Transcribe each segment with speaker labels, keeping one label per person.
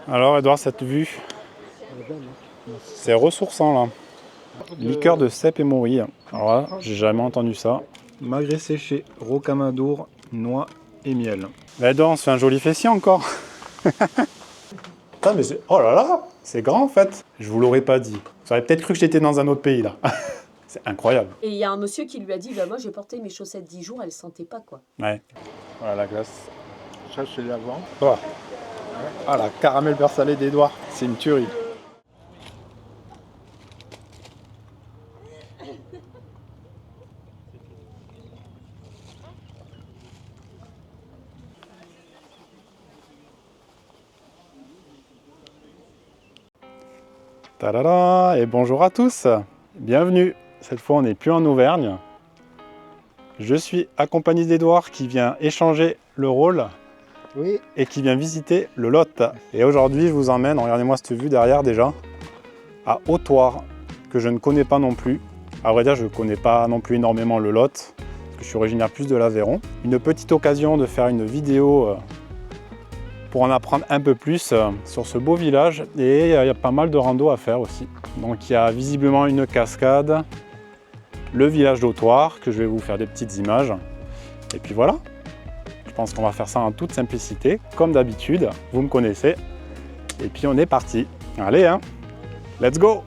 Speaker 1: Alors Edouard, cette vue, c'est ressourçant là. Liqueur de cèpe et morille. Alors là, j'ai jamais entendu ça. Magret séché, rocamadour, noix et miel. Là Edouard, on se fait un joli fessier encore. Putain mais c'est... Oh là là, c'est grand en fait. Je vous l'aurais pas dit. Vous auriez peut-être cru que j'étais dans un autre pays là. C'est incroyable.
Speaker 2: Et il y a un monsieur qui lui a dit, bah moi j'ai porté mes chaussettes 10 jours, elles sentaient pas quoi.
Speaker 1: Ouais. Voilà la glace.
Speaker 3: Ça, c'est l'avant.
Speaker 1: Oh. Ah la caramel beurre salé d'Edouard, c'est une tuerie. Tadada, et bonjour à tous, bienvenue. Cette fois on n'est plus en Auvergne. Je suis accompagné d'Edouard qui vient échanger le rôle et qui vient visiter le Lot. Et aujourd'hui je vous emmène, regardez-moi cette vue derrière déjà, à Hautoir, que je ne connais pas non plus. À vrai dire je ne connais pas non plus énormément le Lot, parce que je suis originaire plus de l'Aveyron. Une petite occasion de faire une vidéo pour en apprendre un peu plus sur ce beau village, et il y a pas mal de rando à faire aussi. Donc il y a visiblement une cascade, le village d'Hautoir, que je vais vous faire des petites images, et puis voilà. Je pense qu'on va faire ça en toute simplicité, comme d'habitude, vous me connaissez, et puis on est parti. Allez hein, let's go!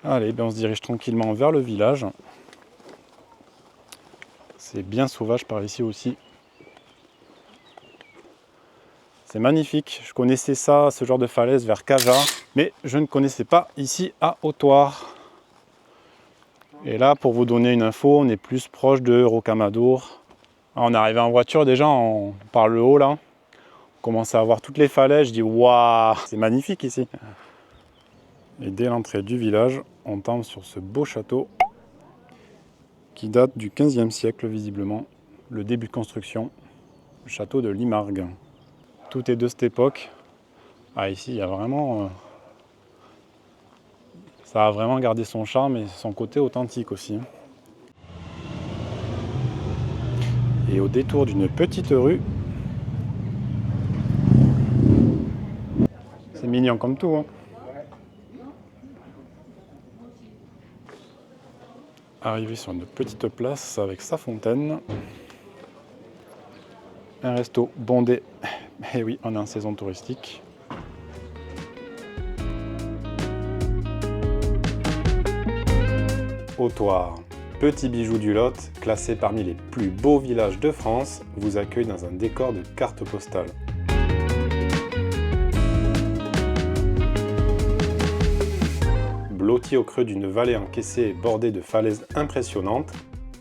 Speaker 1: Allez, ben on se dirige tranquillement vers le village. C'est bien sauvage par ici aussi. C'est magnifique. Je connaissais ça, ce genre de falaise vers Caja, mais je ne connaissais pas ici à Hautoir. Et là, pour vous donner une info, on est plus proche de Rocamadour. On est arrivé en voiture déjà, par le haut là. On commence à voir toutes les falaises. Je dis waouh, c'est magnifique ici. Et dès l'entrée du village, on tombe sur ce beau château qui date du 15e siècle visiblement, le début de construction, le château de Limargue. Tout est de cette époque. Ah ici il y a vraiment... ça a vraiment gardé son charme et son côté authentique aussi. Et au détour d'une petite rue, c'est mignon comme tout hein. Arrivé sur une petite place avec sa fontaine. Un resto bondé. Et oui, on est en saison touristique. Hautoir, petit bijou du Lot, classé parmi les plus beaux villages de France, vous accueille dans un décor de carte postale. Blotti au creux d'une vallée encaissée et bordée de falaises impressionnantes,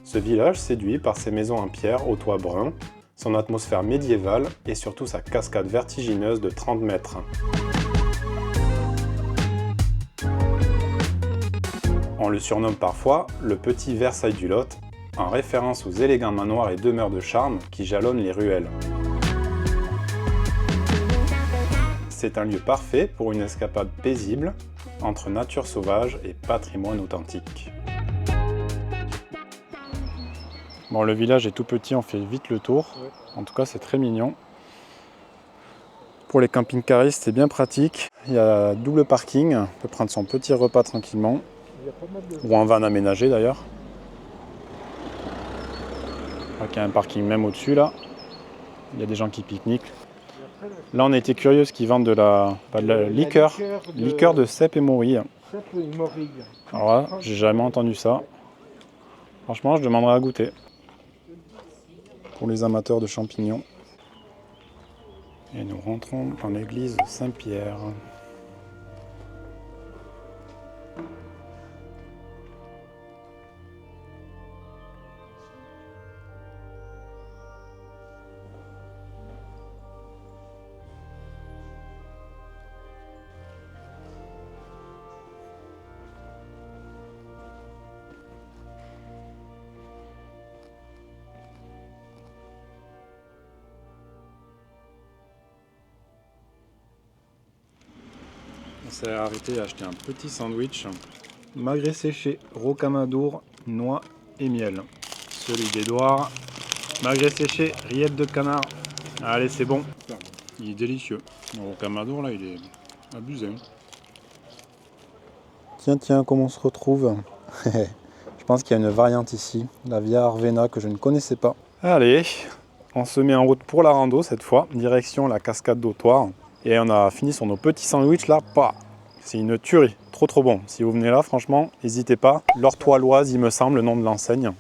Speaker 1: ce village séduit par ses maisons en pierre aux toits bruns, son atmosphère médiévale et surtout sa cascade vertigineuse de 30 mètres. On le surnomme parfois le petit Versailles du Lot, en référence aux élégants manoirs et demeures de charme qui jalonnent les ruelles. C'est un lieu parfait pour une escapade paisible entre nature sauvage et patrimoine authentique. Bon, le village est tout petit, on fait vite le tour. En tout cas, c'est très mignon. Pour les camping-caristes, c'est bien pratique. Il y a double parking, on peut prendre son petit repas tranquillement. Ou en van aménagé d'ailleurs. Je crois qu'il y a un parking même au-dessus là. Il y a des gens qui pique-niquent. Là, on a été curieux parce qu'ils vendent de la liqueur de cèpe et morille. Alors là, j'ai jamais entendu ça. Franchement, je demanderai à goûter. Pour les amateurs de champignons. Et nous rentrons dans l'église Saint-Pierre. s'est arrêté à acheter un petit sandwich. Magret séché, rocamadour, noix et miel. Celui d'Edouard. Magret séché, rillettes de canard. Allez, c'est bon. Il est délicieux. Le rocamadour, là, il est abusé. Tiens, comment on se retrouve? Je pense qu'il y a une variante ici, la Via Arvena, que je ne connaissais pas. Allez, on se met en route pour la rando cette fois, direction la cascade d'Autoire. Et on a fini sur nos petits sandwichs là. C'est une tuerie, trop bon. Si vous venez là, franchement, n'hésitez pas. L'Ortoiloise, il me semble, le nom de l'enseigne.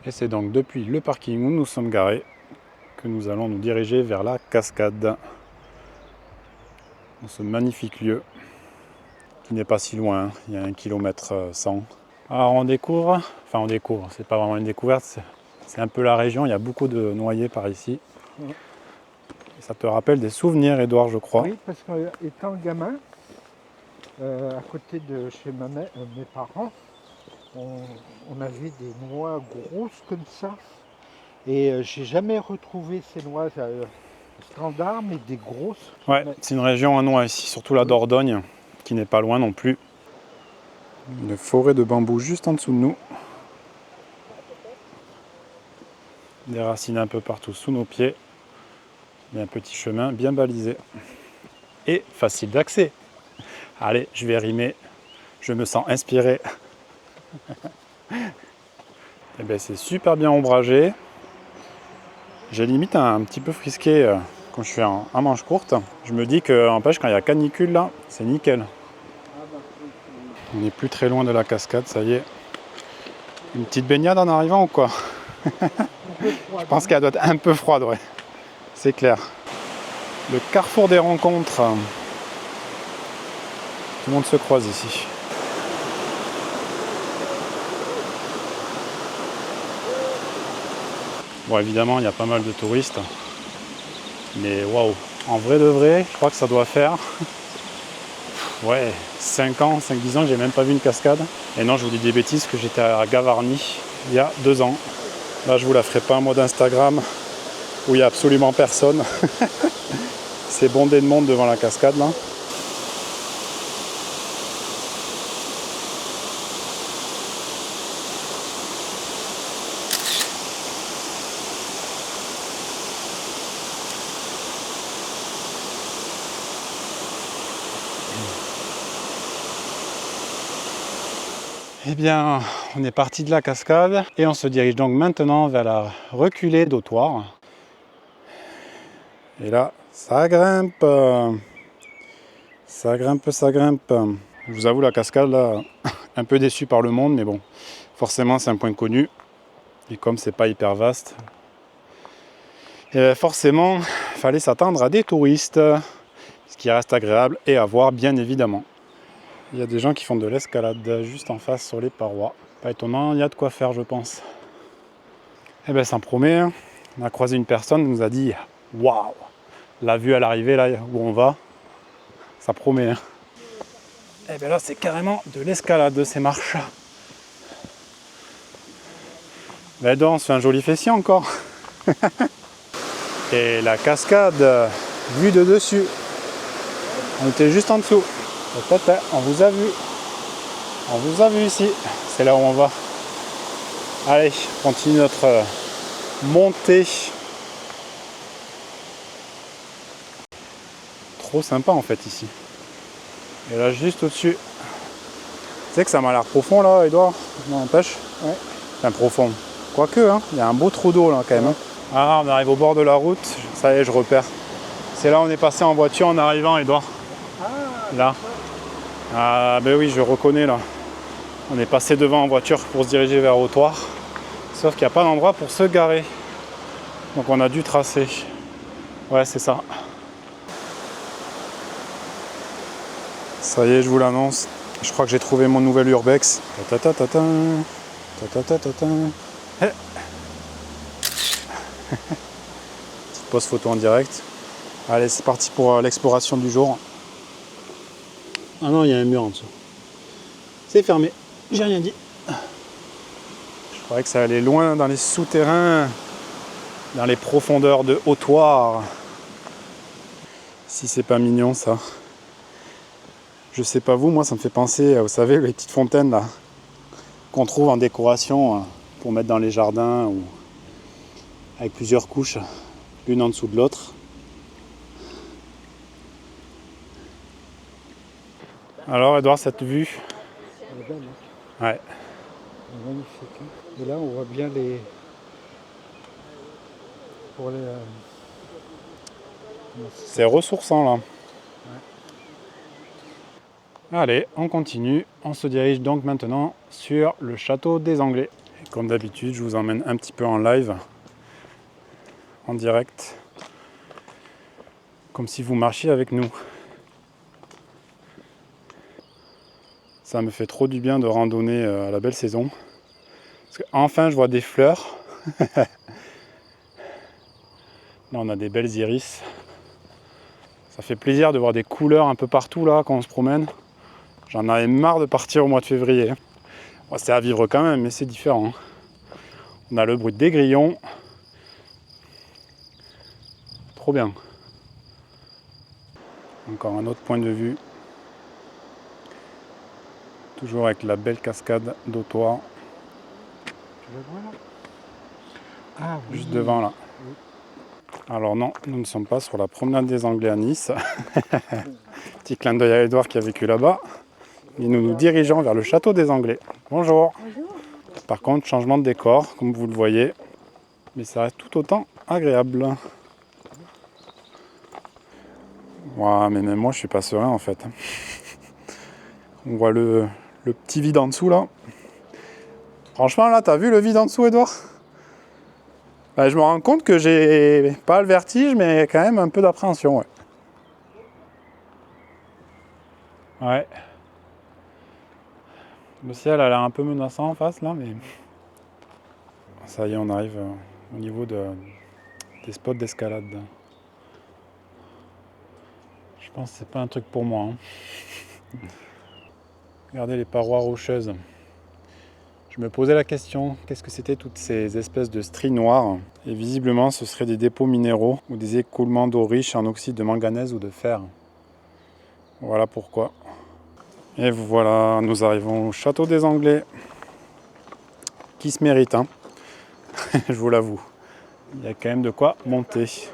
Speaker 1: Et c'est donc depuis le parking où nous sommes garés que nous allons nous diriger vers la cascade. Dans ce magnifique lieu, qui n'est pas si loin, il y a 1 km 100. Alors on découvre, c'est pas vraiment une découverte, c'est un peu la région, il y a beaucoup de noyers par ici. Et ça te rappelle des souvenirs, Edouard, je crois.
Speaker 3: Oui, parce qu'étant gamin, à côté de chez mes parents, on avait des noix grosses comme ça. Et j'ai jamais retrouvé ces noix standards, mais des grosses.
Speaker 1: Ouais, c'est une région à noix ici, surtout la Dordogne, qui n'est pas loin non plus. Une forêt de bambou juste en dessous de nous. Des racines un peu partout sous nos pieds. Il y a un petit chemin bien balisé. Et facile d'accès. Allez, je vais rimer. Je me sens inspiré. Et bien c'est super bien ombragé. J'ai limite un petit peu frisqué quand je suis en manche courte. Je me dis que, n'empêche, quand il y a canicule là, c'est nickel. On n'est plus très loin de la cascade, ça y est. Une petite baignade en arrivant ou quoi? Je pense qu'elle doit être un peu froide, ouais. C'est clair. Le carrefour des rencontres. Tout le monde se croise ici. Bon, évidemment, il y a pas mal de touristes. Mais waouh, en vrai de vrai, je crois que ça doit faire... Ouais, 5 ans, 5-10 ans que j'ai même pas vu une cascade. Et non, je vous dis des bêtises, que j'étais à Gavarnie il y a 2 ans. Là, je vous la ferai pas en mode Instagram où il n'y a absolument personne. C'est bondé de monde devant la cascade là. Eh bien, on est parti de la cascade et on se dirige donc maintenant vers la reculée d'Autoire. Et là, ça grimpe. Ça grimpe. Je vous avoue, la cascade, là, un peu déçu par le monde, mais bon, forcément, c'est un point connu. Et comme c'est pas hyper vaste, et forcément, il fallait s'attendre à des touristes, ce qui reste agréable et à voir, bien évidemment. Il y a des gens qui font de l'escalade juste en face sur les parois. Pas étonnant, il y a de quoi faire, je pense. Eh bien, ça me promet. Hein. On a croisé une personne qui nous a dit « Waouh !» La vue à l'arrivée, là où on va, ça promet. Hein. Eh bien là, c'est carrément de l'escalade de ces marches. Ben donc, on se fait un joli fessier encore. Et la cascade, vue de dessus. On était juste en dessous. On vous a vu. On vous a vu ici. C'est là où on va. Allez, on continue notre montée. Trop sympa en fait ici. Et là juste au-dessus. Tu sais que ça m'a l'air profond là, Edouard? Non, n'empêche. Ouais. Enfin profond. Quoique, hein, il y a un beau trou d'eau là quand même. Hein. Ah, on arrive au bord de la route. Ça y est, je repère. C'est là où on est passé en voiture en arrivant, Edouard. Ah, là. Ah ben oui, je reconnais là. On est passé devant en voiture pour se diriger vers Autoire. Sauf qu'il n'y a pas d'endroit pour se garer. Donc on a dû tracer. Ouais, c'est ça. Ça y est, je vous l'annonce. Je crois que j'ai trouvé mon nouvel urbex. Ta-ta-ta-ta-ta. Ta-ta-ta-ta-ta. Eh. Petite pause photo en direct. Allez, c'est parti pour l'exploration du jour. Ah non, il y a un mur en dessous. C'est fermé. J'ai rien dit. Je croyais que ça allait loin dans les souterrains, dans les profondeurs de Autoire. Si c'est pas mignon ça. Je sais pas vous, moi ça me fait penser, vous savez, les petites fontaines là qu'on trouve en décoration pour mettre dans les jardins ou avec plusieurs couches, l'une en dessous de l'autre. Alors Edouard, cette vue?
Speaker 3: Elle est belle, hein.
Speaker 1: Ouais.
Speaker 3: Elle est magnifique, hein. Et là, on voit bien les... Pour les...
Speaker 1: C'est ressourçant là. Ouais. Allez, on continue. On se dirige donc maintenant sur le château des Anglais. Et comme d'habitude, je vous emmène un petit peu en live, en direct, comme si vous marchiez avec nous. Ça me fait trop du bien de randonner à la belle saison. Parce que enfin je vois des fleurs. Là on a des belles iris. Ça fait plaisir de voir des couleurs un peu partout là quand on se promène. J'en avais marre de partir au mois de février. Bon, c'est à vivre quand même, mais c'est différent. On a le bruit des grillons. Trop bien. Encore un autre point de vue. Toujours avec la belle cascade d'Autoir.
Speaker 3: Tu la vois là? Ah oui.
Speaker 1: Juste devant là.
Speaker 3: Oui.
Speaker 1: Alors non, nous ne sommes pas sur la promenade des Anglais à Nice. Petit clin d'œil à Edouard qui a vécu là-bas. Et nous nous dirigeons vers le château des Anglais. Bonjour.
Speaker 2: Bonjour.
Speaker 1: Par contre, changement de décor, comme vous le voyez. Mais ça reste tout autant agréable. Ouah, mais même moi, je suis pas serein en fait. On voit le petit vide en dessous là. Franchement, là, t'as vu le vide en dessous, Edouard? Bah, je me rends compte que j'ai pas le vertige, mais quand même un peu d'appréhension. Ouais. Ouais. Le ciel a l'air un peu menaçant en face là, mais ça y est, on arrive au niveau des spots d'escalade. Je pense que c'est pas un truc pour moi. Hein. Regardez les parois rocheuses. Je me posais la question, qu'est-ce que c'était toutes ces espèces de stries noires? Et visiblement, ce seraient des dépôts minéraux ou des écoulements d'eau riche en oxyde de manganèse ou de fer. Voilà pourquoi. Et voilà, nous arrivons au château des Anglais. Qui se mérite, hein. Je vous l'avoue. Il y a quand même de quoi monter.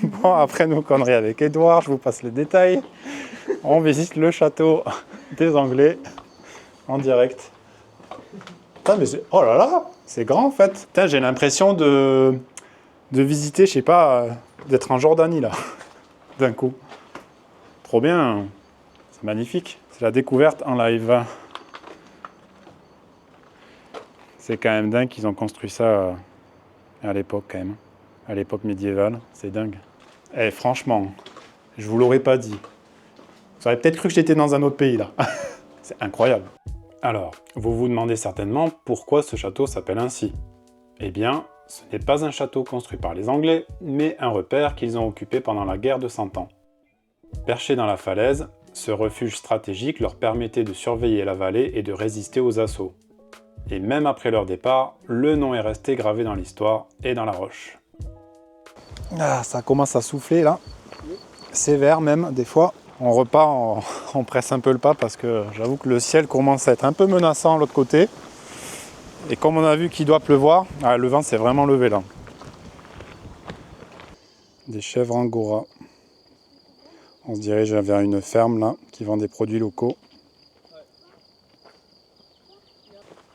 Speaker 1: Bon, après nos conneries avec Edouard, je vous passe le détail. On visite le château des Anglais en direct. Putain, mais oh là là, c'est grand en fait. Putain, j'ai l'impression de visiter, je sais pas, d'être en Jordanie là, d'un coup. Trop bien, c'est magnifique. C'est la découverte en live. C'est quand même dingue qu'ils ont construit ça à l'époque quand même. À l'époque médiévale, c'est dingue. Eh franchement, je vous l'aurais pas dit. Vous auriez peut-être cru que j'étais dans un autre pays là. C'est incroyable. Alors, vous vous demandez certainement pourquoi ce château s'appelle ainsi. Eh bien, ce n'est pas un château construit par les Anglais, mais un repère qu'ils ont occupé pendant la guerre de 100 ans. Perché dans la falaise, ce refuge stratégique leur permettait de surveiller la vallée et de résister aux assauts. Et même après leur départ, le nom est resté gravé dans l'histoire et dans la roche. Ah, ça commence à souffler là, sévère même des fois. On repart, on presse un peu le pas parce que j'avoue que le ciel commence à être un peu menaçant de l'autre côté. Et comme on a vu qu'il doit pleuvoir, le vent s'est vraiment levé là. Des chèvres angora. On se dirige vers une ferme là qui vend des produits locaux.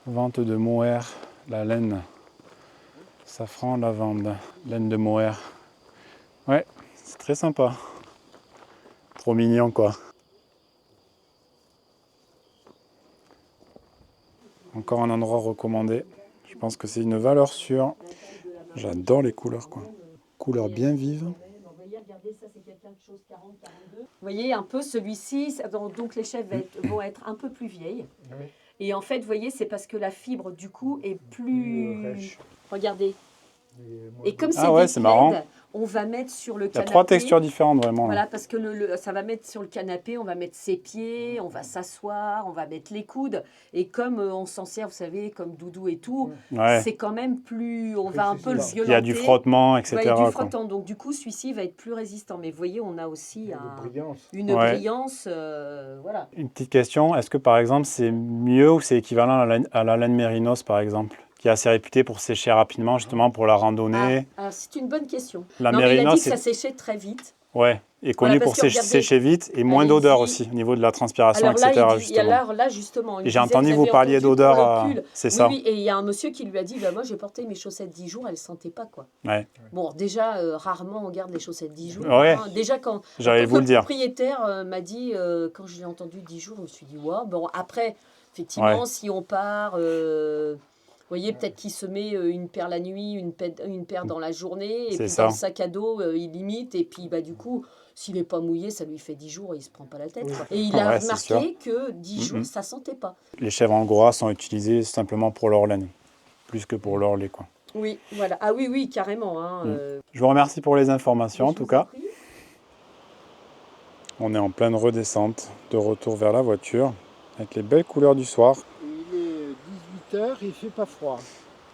Speaker 1: Vente de mohair, la laine. Safran, lavande, laine de mohair. Ouais, c'est très sympa. Trop mignon quoi. Encore un endroit recommandé. Je pense que c'est une valeur sûre. J'adore les couleurs quoi. Couleurs bien vives.
Speaker 2: Vous voyez un peu celui-ci, donc les chèvres vont être un peu plus vieilles.
Speaker 3: Oui.
Speaker 2: Et en fait, vous voyez, c'est parce que la fibre du cou est plus... Regardez. Et comme c'est
Speaker 1: ouais,
Speaker 2: des
Speaker 1: c'est marrant.
Speaker 2: plaids, on va mettre sur le
Speaker 1: Il y a
Speaker 2: canapé.
Speaker 1: 3 textures différentes vraiment.
Speaker 2: Voilà, parce que ça va mettre sur le canapé, on va mettre ses pieds, on va s'asseoir, on va mettre les coudes. Et comme on s'en sert, vous savez, comme doudou et tout,
Speaker 1: Ouais.
Speaker 2: c'est quand même plus... On va un peu le violenter.
Speaker 1: Il y a du frottement, etc.
Speaker 2: Ouais, il y a du
Speaker 1: quoi.
Speaker 2: frottant. Donc du coup, celui-ci va être plus résistant. Mais vous voyez, on a aussi une
Speaker 1: Ouais.
Speaker 2: brillance. Voilà.
Speaker 1: Une petite question, est-ce que par exemple c'est mieux ou c'est équivalent à la laine mérinos par exemple, qui est assez réputée pour sécher rapidement, justement pour la randonnée?
Speaker 2: C'est une bonne question.
Speaker 1: La
Speaker 2: non, mais il a
Speaker 1: mérinos,
Speaker 2: dit que ça séchait très vite.
Speaker 1: Ouais, et connu
Speaker 2: parce
Speaker 1: pour
Speaker 2: que regardez,
Speaker 1: sécher vite et moins d'odeur aussi, au niveau de la transpiration,
Speaker 2: alors là,
Speaker 1: etc.
Speaker 2: justement, il
Speaker 1: Et j'ai
Speaker 2: disait,
Speaker 1: entendu vous parliez
Speaker 2: entendu
Speaker 1: d'odeur,
Speaker 2: pour le pull.
Speaker 1: c'est
Speaker 2: oui,
Speaker 1: ça.
Speaker 2: Oui, et il y a un monsieur qui lui a dit, moi j'ai porté mes chaussettes 10 jours, elles ne sentaient pas quoi.
Speaker 1: Ouais.
Speaker 2: Bon, déjà, rarement on garde les chaussettes 10 jours.
Speaker 1: Ouais.
Speaker 2: Hein. Déjà, quand
Speaker 1: le
Speaker 2: propriétaire m'a dit, quand je l'ai entendu 10 jours, je me suis dit, wow. Bon, après, effectivement, si on part... vous voyez, peut-être qu'il se met une paire la nuit, une paire dans la journée, et puis dans le sac à dos, il limite, et puis du coup, s'il n'est pas mouillé, ça lui fait 10 jours et il ne se prend pas la tête. Quoi. Et il a remarqué que 10 jours, ça ne sentait pas.
Speaker 1: Les chèvres angora sont utilisées simplement pour leur laine, plus que pour leur lait, quoi.
Speaker 2: Oui, voilà. Ah oui, carrément. Hein,
Speaker 1: Je vous remercie pour les informations, en tout cas. On est en pleine redescente, de retour vers la voiture, avec les belles couleurs du soir.
Speaker 3: Il est 18h, il ne fait pas froid.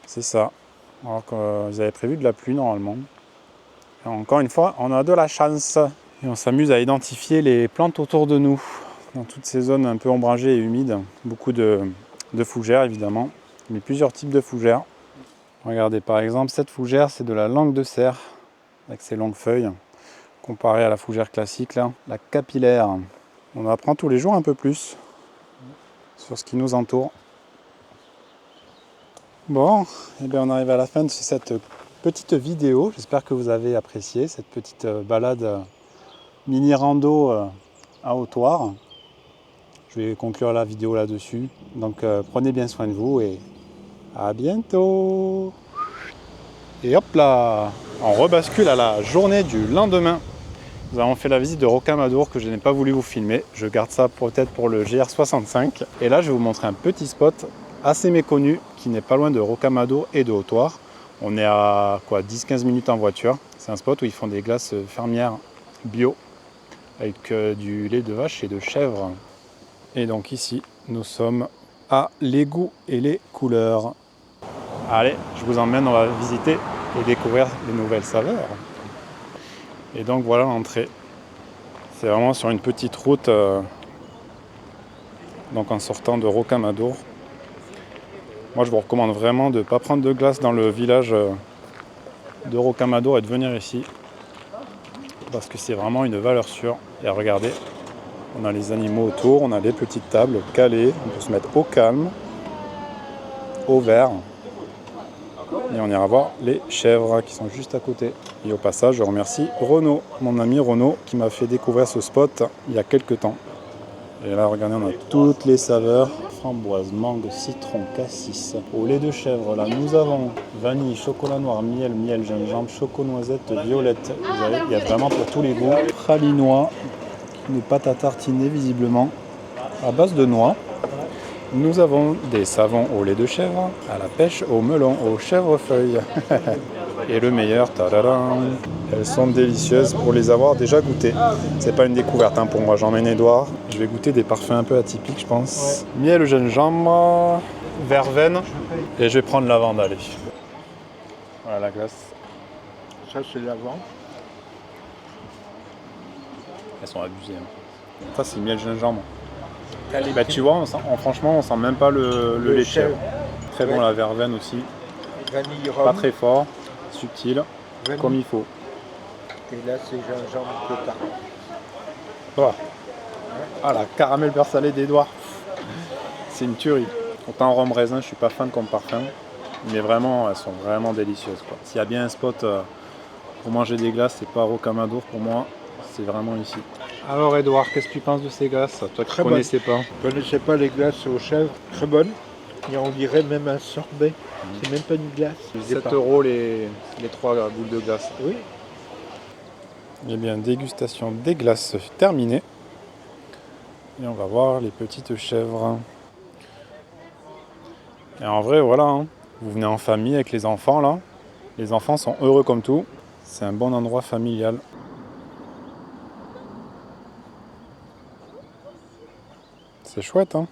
Speaker 1: C'est ça. Alors que vous avez prévu de la pluie normalement. Et encore une fois, on a de la chance. Et on s'amuse à identifier les plantes autour de nous, dans toutes ces zones un peu ombragées et humides. Beaucoup de fougères évidemment, mais plusieurs types de fougères. Regardez par exemple, cette fougère, c'est de la langue de cerf, avec ses longues feuilles, comparée à la fougère classique, là, la capillaire. On apprend tous les jours un peu plus sur ce qui nous entoure. Bon, eh bien on arrive à la fin de cette petite vidéo. J'espère que vous avez apprécié cette petite balade mini rando à Hautoir. Je vais conclure la vidéo là-dessus. Donc prenez bien soin de vous et à bientôt. Et hop là, on rebascule à la journée du lendemain. Nous avons fait la visite de Rocamadour que je n'ai pas voulu vous filmer. Je garde ça peut-être pour le GR65. Et là, je vais vous montrer un petit spot assez méconnu qui n'est pas loin de Rocamadour et de Hautoir. On est à 10-15 minutes en voiture. C'est un spot où ils font des glaces fermières bio avec du lait de vache et de chèvre. Et donc ici, nous sommes à les goûts et les couleurs. Allez, je vous emmène, on va visiter et découvrir les nouvelles saveurs. Et donc voilà l'entrée. C'est vraiment sur une petite route, donc en sortant de Rocamadour. Moi je vous recommande vraiment de ne pas prendre de glace dans le village de Rocamadour et de venir ici. Parce que c'est vraiment une valeur sûre. Et regardez, on a les animaux autour, on a des petites tables calées, on peut se mettre au calme, au vert. Et on ira voir les chèvres qui sont juste à côté. Et au passage, je remercie Renaud, mon ami Renaud, qui m'a fait découvrir ce spot il y a quelques temps. Et là, regardez, on a toutes les saveurs. Framboise, mangue, citron, cassis. Au lait de chèvre, là, nous avons vanille, chocolat noir, miel, gingembre, choco-noisette, violette. Vous voyez, il y a vraiment pour tous les goûts. Pralinois, une pâte à tartiner visiblement, à base de noix. Nous avons des savons au lait de chèvre, à la pêche, au melon, au chèvrefeuille. Et le meilleur, tadadam, elles sont délicieuses pour les avoir déjà goûtées. C'est pas une découverte pour moi, j'emmène Edouard. Je vais goûter des parfums un peu atypiques, je pense. Ouais. Miel, gingembre, verveine. Et je vais prendre lavande, allez. Voilà la glace.
Speaker 3: Ça, c'est lavande.
Speaker 1: Elles sont abusées. Ça, c'est miel, gingembre. Bah, tu vois, franchement, on sent même pas le lait de chèvre. Très bon la verveine aussi.
Speaker 3: Vanille, rhum.
Speaker 1: Pas très fort, subtil, vanille. Comme il faut.
Speaker 3: Et là, c'est gingembre coca.
Speaker 1: Oh. Ah, la caramel beurre salé d'Edouard. C'est une tuerie. Autant rhum raisin, je suis pas fan comme parfum. Mais vraiment, elles sont vraiment délicieuses. S'il y a bien un spot pour manger des glaces, c'est pas Rocamadour pour moi. C'est vraiment ici. Alors Edouard, qu'est-ce que tu penses de ces glaces? Toi qui ne connaissais pas.
Speaker 3: Je ne connaissais pas les glaces aux chèvres. Très bonnes. Et on dirait même un sorbet. C'est même pas une glace.
Speaker 1: 7 € les 3 boules de glace.
Speaker 3: Oui.
Speaker 1: Eh bien, dégustation des glaces terminée. Et on va voir les petites chèvres. Et en vrai, voilà, vous venez en famille avec les enfants là. Les enfants sont heureux comme tout. C'est un bon endroit familial. C'est chouette, hein?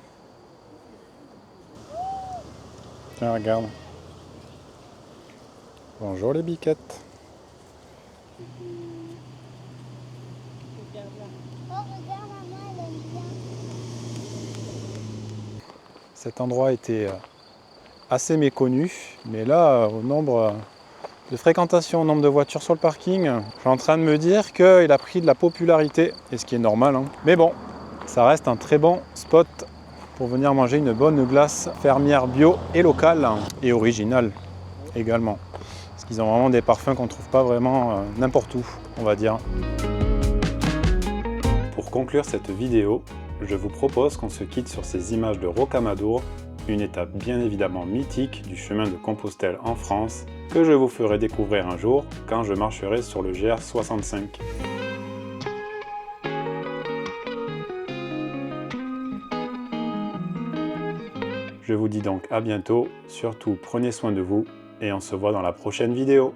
Speaker 1: Tiens, regarde. Bonjour les biquettes. Cet endroit était assez méconnu, mais là, au nombre de fréquentation, au nombre de voitures sur le parking, je suis en train de me dire qu'il a pris de la popularité, et ce qui est normal, hein. Mais bon, ça reste un très bon spot pour venir manger une bonne glace fermière bio et locale, et originale également. Parce qu'ils ont vraiment des parfums qu'on ne trouve pas vraiment n'importe où, on va dire. Pour conclure cette vidéo, je vous propose qu'on se quitte sur ces images de Rocamadour, une étape bien évidemment mythique du chemin de Compostelle en France, que je vous ferai découvrir un jour quand je marcherai sur le GR65. Je vous dis donc à bientôt, surtout prenez soin de vous et on se voit dans la prochaine vidéo.